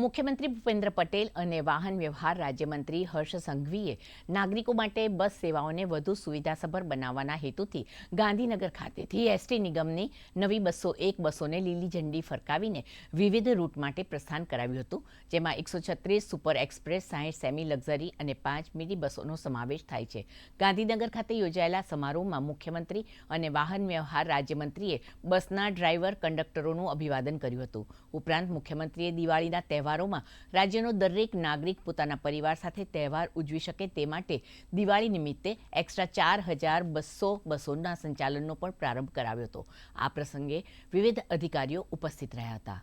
મુખ્યમંત્રી ભૂપેન્દ્ર પટેલ અને વાહન વ્યવહાર રાજ્યમંત્રી હર્ષ સંઘવીએ નાગરિકો માટે બસ સેવાઓને વધુ સુવિધાસભર બનાવવાના હેતુથી ગાંધીનગર ખાતેથી એસટી નિગમની નવી 201 બસોને લીલી ઝંડી ફરકાવીને વિવિધ રૂટ માટે પ્રસ્થાન કરાવ્યું હતું, જેમાં 136 સુપર એક્સપ્રેસ, 60 સેમી લક્ઝરી અને 5 મિની બસોનો સમાવેશ થાય છે. ગાંધીનગર ખાતે યોજાયેલા સમારોહમાં મુખ્યમંત્રી અને વાહન વ્યવહાર રાજ્યમંત્રીએ બસના ડ્રાઈવર, કંડક્ટરોનું અભિવાદન કર્યું હતું. ઉપરાંત મુખ્યમંત્રીએ દિવાળીના તહેવારોમાં રાજ્યનો દરેક નાગરિક પોતાના પરિવાર સાથે તહેવાર ઉજવી શકે તે માટે દિવાળી નિમિત્તે એક્સ્ટ્રા 4200 બસોના સંચાલનનો પણ પ્રારંભ કરાવ્યો હતો. આ પ્રસંગે વિવિધ અધિકારીઓ ઉપસ્થિત રહ્યા હતા.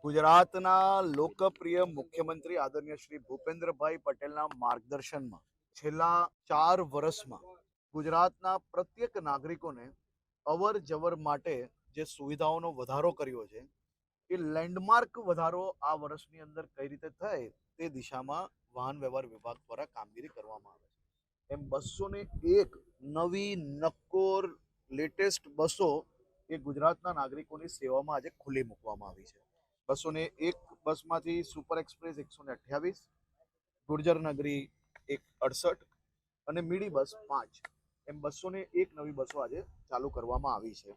ગુજરાતના લોકપ્રિય મુખ્યમંત્રી આદરણીય શ્રી ભૂપેન્દ્રભાઈ પટેલના માર્ગદર્શનમાં છેલ્લા 4 વર્ષમાં ગુજરાતના પ્રત્યેક નાગરિકોને અવર જવર માટે જે સુવિધાઓનો વધારો કર્યો છે એ લેન્ડમાર્ક વધારો આ વર્ષની અંદર કઈ રીતે થાય તે દિશામાં વાહન વ્યવહાર વિભાગ દ્વારા કામગીરી કરવામાં આવે છે. એમ 201 નવી નક્કોર લેટેસ્ટ બસો એ ગુજરાતના નાગરિકોની સેવામાં આજે ખુલ્લી મૂકવામાં આવી છે. 201 બસમાંથી સુપર એક્સપ્રેસ 128, ગુર્જર નગરી 68 અને મીડી બસ 5 એમ 201 નવી બસો આજે ચાલુ કરવામાં આવી છે.